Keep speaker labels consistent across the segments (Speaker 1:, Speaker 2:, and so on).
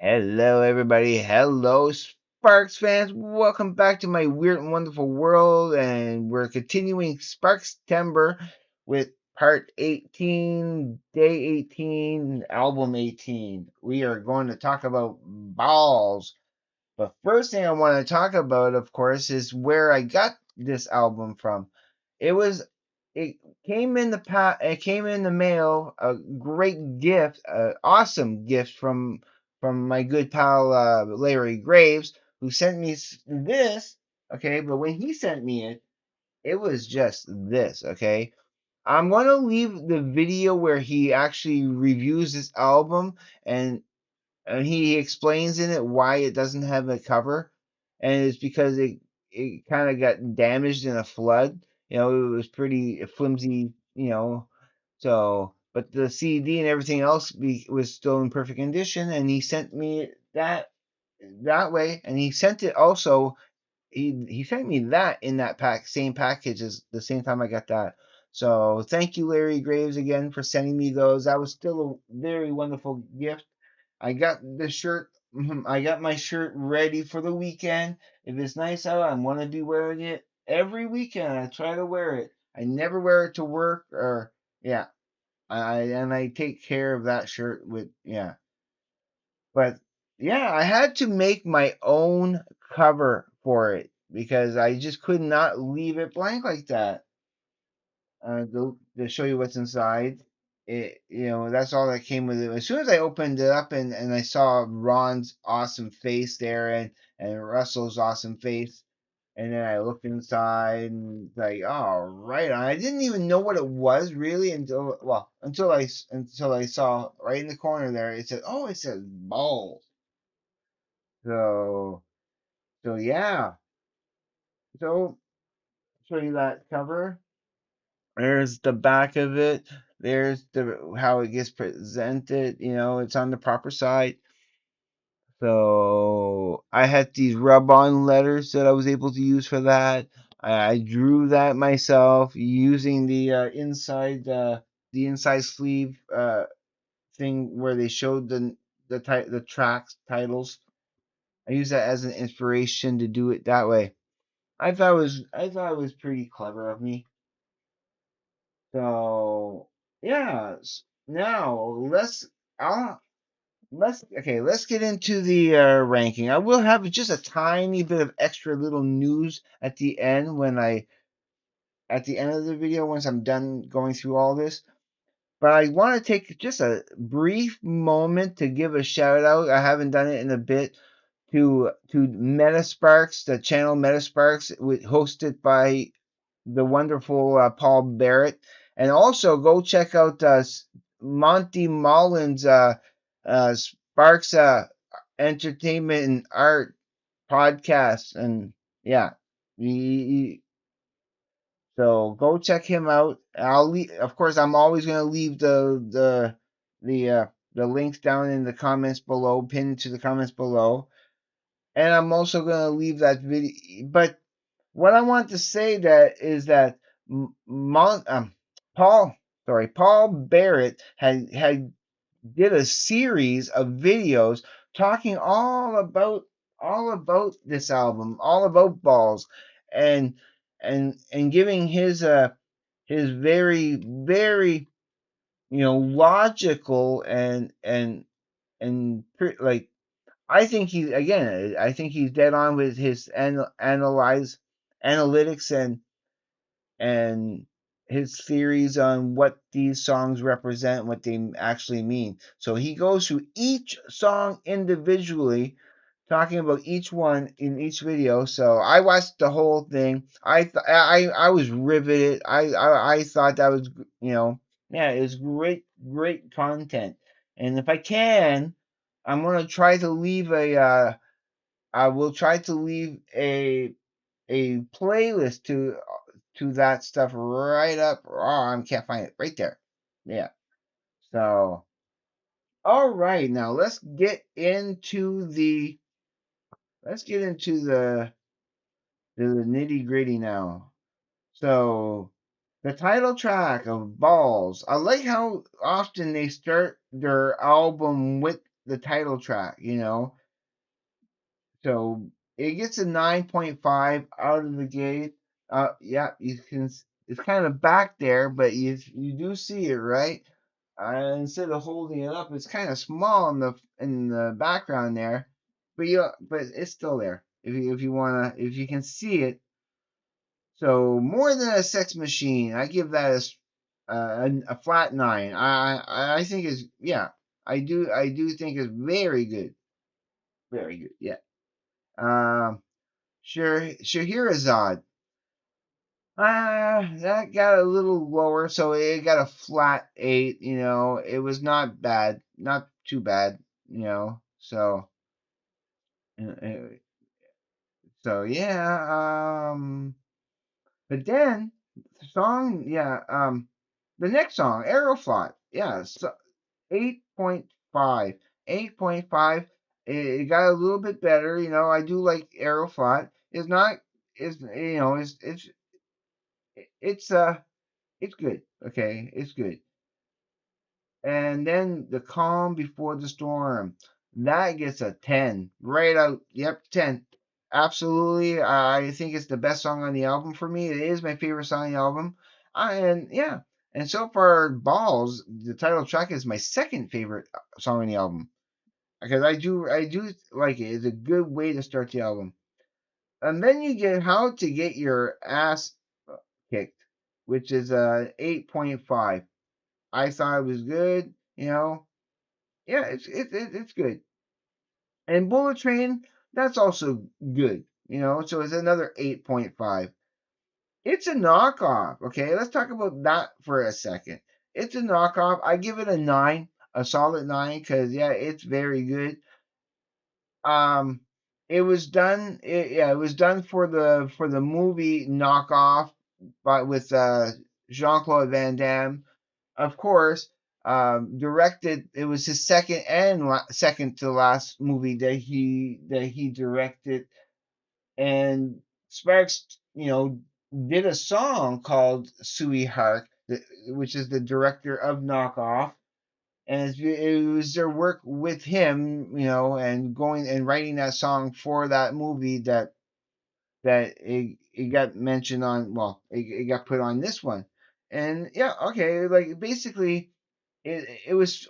Speaker 1: Hello, everybody. Hello, Sparks fans. Welcome back to my weird and wonderful world. And we're continuing Sparkstember with part 18, day 18, album 18. We are going to talk about balls. But first thing I want to talk about, of course, is where I got this album from. It was it came in it came in the mail, a great gift, an awesome gift from my good pal Larry Graves, who sent me this. Okay, but when he sent me it, it was just this. Okay, I'm gonna leave the video where he actually reviews this album and he explains in it why it doesn't have a cover, and it's because it kind of got damaged in a flood. It was pretty flimsy. But the CD and everything else was still in perfect condition, and he sent me that way, and he sent it also. He sent me that in that same package as the same time I got that. So thank you, Larry Graves, again for sending me those. That was still a very wonderful gift. I got the shirt. I got my shirt ready for the weekend. If it's nice out, I'm gonna be wearing it every weekend. I try to wear it. I never wear it to work or yeah. I take care of that shirt with yeah. But yeah, I had to make my own cover for it because I just could not leave it blank like that. To show you what's inside. That's all that came with it. As soon as I opened it up and I saw Ron's awesome face there and Russell's awesome face, and then I looked inside and like, oh, right. I didn't even know what it was really until I saw right in the corner there. It says balls. So so yeah. So show you that cover. There's the back of it. There's the how it gets presented. It's on the proper side. So I had these rub-on letters that I was able to use for that. I drew that myself using the inside sleeve thing where they showed the tracks titles. I used that as an inspiration to do it that way. I thought it was pretty clever of me. So yeah, now let's get into the ranking. I will have just a tiny bit of extra little news at the end at the end of the video once I'm done going through all this. But I want to take just a brief moment to give a shout out. I haven't done it in a bit to Metasparks, the channel Metasparks, hosted by the wonderful Paul Barrett, and also go check out Monty Mullins' Sparks Entertainment and Art podcast, and yeah, so go check him out. Of course, I'm always gonna leave the links down in the comments below, pinned to the comments below, and I'm also gonna leave that video, but what I want to say that is that Paul, Paul Barrett had did a series of videos talking all about this album, all about balls, and and giving his very very logical like I think he's dead on with his analytics and his theories on what these songs represent, what they actually mean. So he goes through each song individually, talking about each one in each video. So I watched the whole thing. I was riveted. I thought that was yeah, it was great content. And if I can, I'm gonna try to leave I will try to leave a playlist to that stuff right up. Oh, I can't find it right there. Yeah. So, all right, now let's get into the nitty gritty now. So, the title track of Balls. I like how often they start their album with the title track, So it gets a 9.5 out of the gate. Yeah, you can. It's kind of back there, but you do see it, right? Instead of holding it up, it's kind of small in the background there, but it's still there. If you can see it. So more than a sex machine, I give that a flat nine. I think is yeah. I do think it's very good, very good. Yeah. Um. Scheherazade. That got a little lower, so it got a flat eight. It was not bad, not too bad. Uh, yeah. But then the song, yeah. The next song, Aeroflot, yeah, so 8.5, 8.5. It got a little bit better. I do like Aeroflot. It's not, it's it's it's good. Okay, it's good. And then the calm before the storm, that gets a 10 right out. Yep, 10. Absolutely, I think it's the best song on the album for me. It is my favorite song on the album. And yeah, and so far, Balls, the title track, is my second favorite song on the album because I do like it. It's a good way to start the album. And then you get How to Get Your Ass Kicked, which is a 8.5. I thought it was good. Yeah, it's good. And Bullet Train, that's also good. So it's another 8.5. It's a knockoff. Okay, let's talk about that for a second. It's a knockoff. I give it a nine, a solid nine, because yeah, it's very good. Um, it was done for the movie Knockoff, but with Jean Claude Van Damme, of course. Directed. It was his second and second to last movie that he directed, and Sparks, did a song called "Sweetheart," which is the director of Knockoff, and it was their work with him, and going and writing that song for that movie that it got mentioned on. Well, it got put on this one, and yeah, okay, like basically it was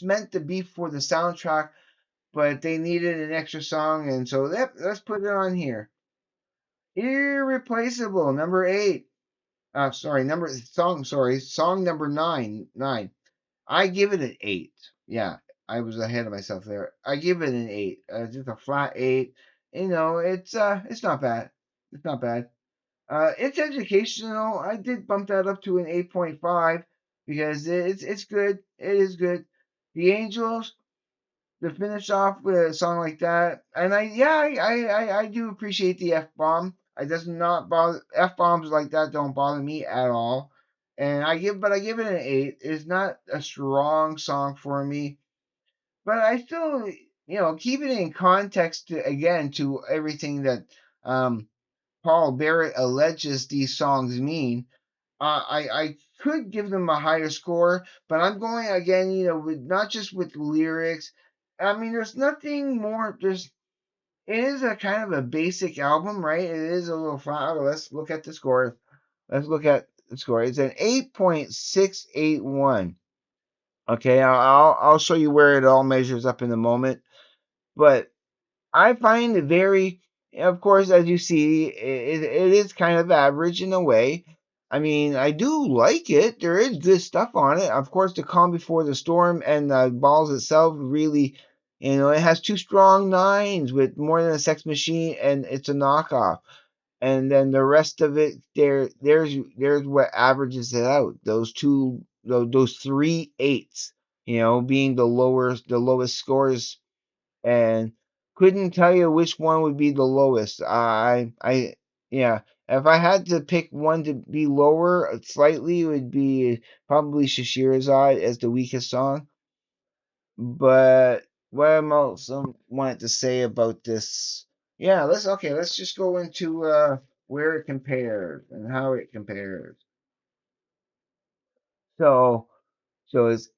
Speaker 1: meant to be for the soundtrack, but they needed an extra song, and so let's put it on here. Irreplaceable, number eight. Sorry, song number nine. I give it an eight. Yeah, I was ahead of myself there. I give it an eight. Just a flat eight. It's not bad. It's not bad. It's educational. I did bump that up to an 8.5 because it's good. It is good. The Angels, to finish off with a song like that, and I do appreciate the F bomb. It does not bother F bombs like that don't bother me at all. And I give it an eight. It's not a strong song for me, but I still keep it in context again to everything that um Paul Barrett alleges these songs mean. I could give them a higher score, but I'm going again, with not just with lyrics. I mean, there's nothing more. It is a kind of a basic album, right? It is a little flat. Let's look at the score. Let's look at the score. It's an 8.681. Okay, I'll show you where it all measures up in a moment. But I find it very, of course, as you see, it is kind of average in a way. I mean, I do like it. There is good stuff on it. Of course, the Calm Before the Storm and the Balls itself really, it has two strong nines with More Than a Sex Machine, and it's a knockoff. And then the rest of it, there's what averages it out. Those three eights, being the lowest scores, and couldn't tell you which one would be the lowest. Yeah. If I had to pick one to be lower slightly, it would be probably Shashirazad as the weakest song. But what else wanted to say about this? Yeah, let's just go into where it compares and how it compares. So so it's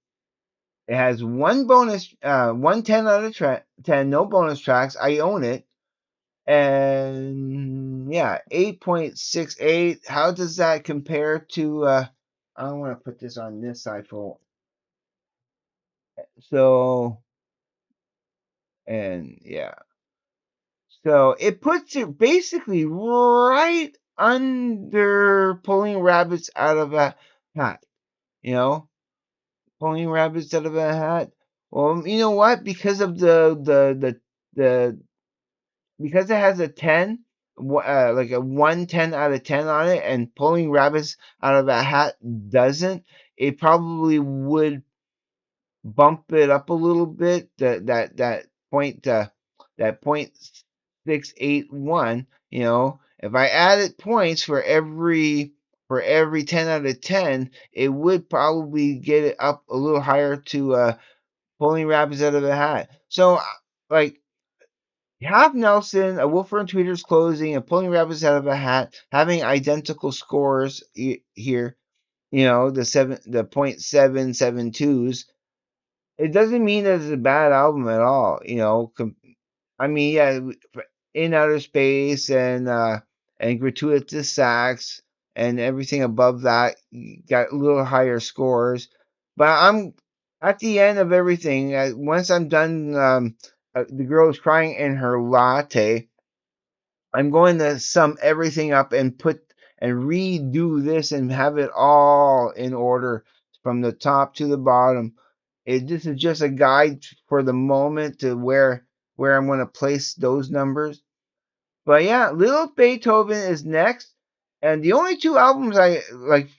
Speaker 1: It has one bonus, 110 out of 10, no bonus tracks. I own it. And yeah, 8.68. How does that compare to, I want to put this on this side for, so, and yeah. So it puts it basically right under pulling rabbits out of a hat, you know? Pulling rabbits out of a hat. Well, you know what? Because of the because it has a 10, like a 110 out of 10 on it, and pulling rabbits out of a hat doesn't, it probably would bump it up a little bit. That point 681. You know, if I added points for every 10 out of 10, it would probably get it up a little higher to pulling rabbits out of a hat. So like Half Nelson, a Wolfer and Tweeter's closing, and pulling rabbits out of a hat, having identical scores here. You know, the .772s. It doesn't mean that it's a bad album at all. You know, I mean, yeah, In Outer Space and Gratuitous Sax and everything above that got a little higher scores. But I'm at the end of everything. Once I'm done, the girl is crying in her latte. I'm going to sum everything up and put and redo this and have it all in order from the top to the bottom. This is just a guide for the moment to where I'm going to place those numbers. But yeah, Little Beethoven is next, and the only two albums I like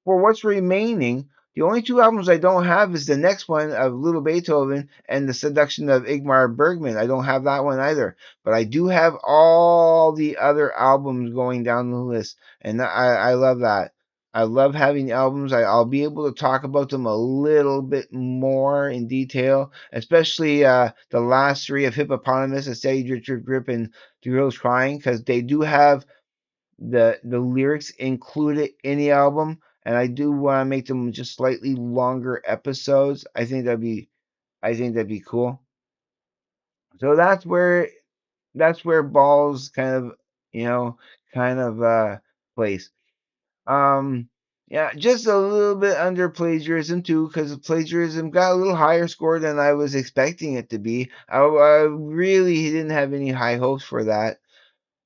Speaker 1: for what's remaining, the only two albums I don't have is the next one of Little Beethoven and The Seduction of Igmar Bergman. I don't have that one either. But I do have all the other albums going down the list. And I love that. I love having albums. I'll be able to talk about them a little bit more in detail, especially the last three of Hippopotamus, A Steady Drip Drip Drip, and The Girls Crying, because they do have the lyrics included in the album, and I do want to make them just slightly longer episodes. I think that'd be cool. So that's where balls kind of you know kind of place. Um, yeah, just a little bit under plagiarism too, because plagiarism got a little higher score than I was expecting it to be. I really didn't have any high hopes for that,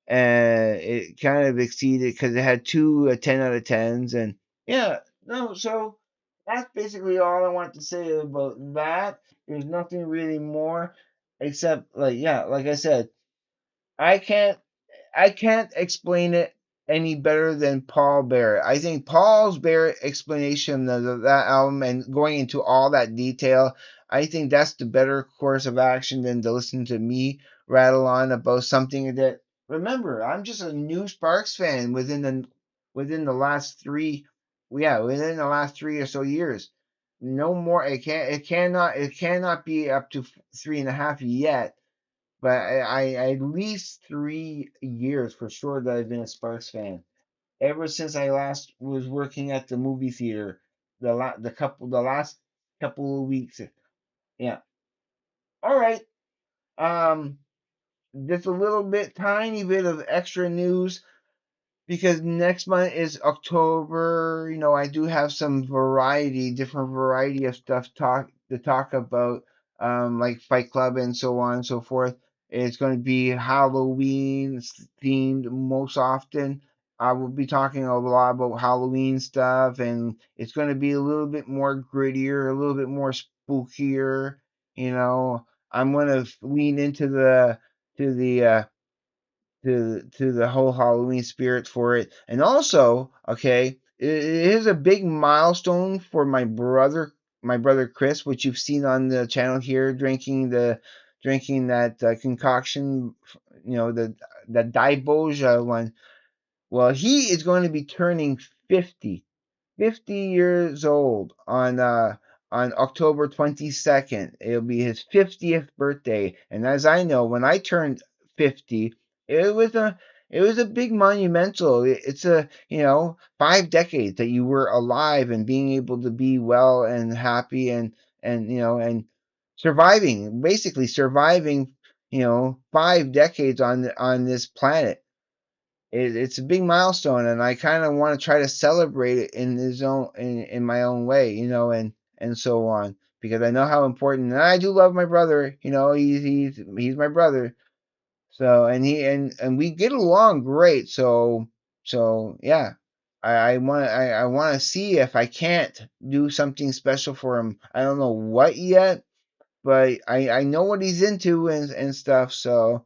Speaker 1: and it kind of exceeded because it had two 10 out of 10s. And yeah, no, so that's basically all I want to say about that. There's nothing really more except, like, yeah, like I said, I can't I can't explain it any better than Paul Barrett. I think Paul's Barrett explanation of that album and going into all that detail, I think that's the better course of action than to listen to me rattle on about something that. Remember, I'm just a new Sparks fan within the last within the last 3 or so years. No more. It cannot be up to 3.5 yet, but I at least 3 years for sure that I've been a Sparks fan. Ever since I last was working at the movie theater, the last couple of weeks. Yeah. All right. Um, just a little bit, tiny bit of extra news because next month is October. You know, I do have some different variety of stuff to talk about, like Fight Club and so on and so forth. It's going to be Halloween themed most often. I will be talking a lot about Halloween stuff, and it's going to be a little bit more grittier, a little bit more spookier. You know, I'm going to lean into to the to the whole Halloween spirit for it. And also, okay, it is a big milestone for my brother Chris, which you've seen on the channel here, drinking that concoction, the Daiboja one. Well, he is going to be turning 50 years old on October 22nd. It'll be his 50th birthday. And as I know, when I turned 50, it was a it was a big monumental. It's a, 5 decades that you were alive and being able to be well and happy and surviving, basically surviving, 5 decades on this planet. It's a big milestone, and I kind of want to try to celebrate it in my own way, and so on, because I know how important. And I do love my brother. He's my brother. So and we get along great. So yeah, I want to see if I can't do something special for him. I don't know what yet, but I know what he's into and stuff. So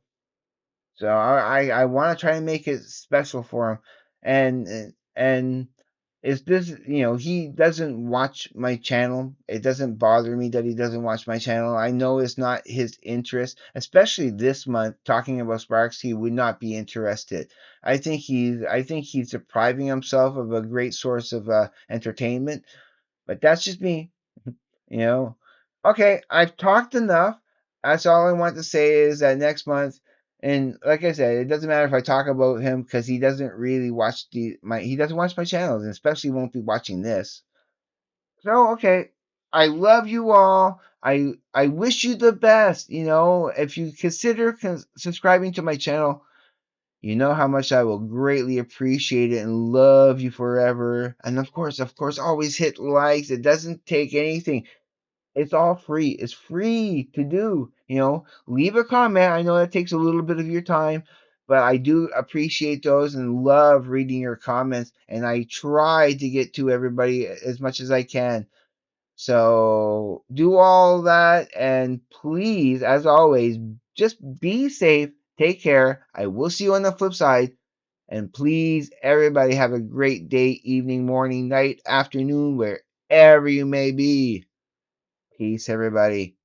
Speaker 1: I want to try to make it special for him, and is this, he doesn't watch my channel. It doesn't bother me that he doesn't watch my channel. I know it's not his interest, especially this month talking about Sparks. He would not be interested. I think he's depriving himself of a great source of entertainment, but that's just me. You know. Okay, I've talked enough. That's all I want to say is that next month, and like I said, it doesn't matter if I talk about him because he doesn't really watch he doesn't watch my channels, and especially won't be watching this. So okay, I love you all. I wish you the best. If you consider subscribing to my channel, you know how much I will greatly appreciate it and love you forever. And of course, always hit likes. It doesn't take anything. It's all free. It's free to do. Leave a comment. I know that takes a little bit of your time, but I do appreciate those and love reading your comments. And I try to get to everybody as much as I can. So do all that. And please, as always, just be safe. Take care. I will see you on the flip side. And please, everybody, have a great day, evening, morning, night, afternoon, wherever you may be. Peace, everybody.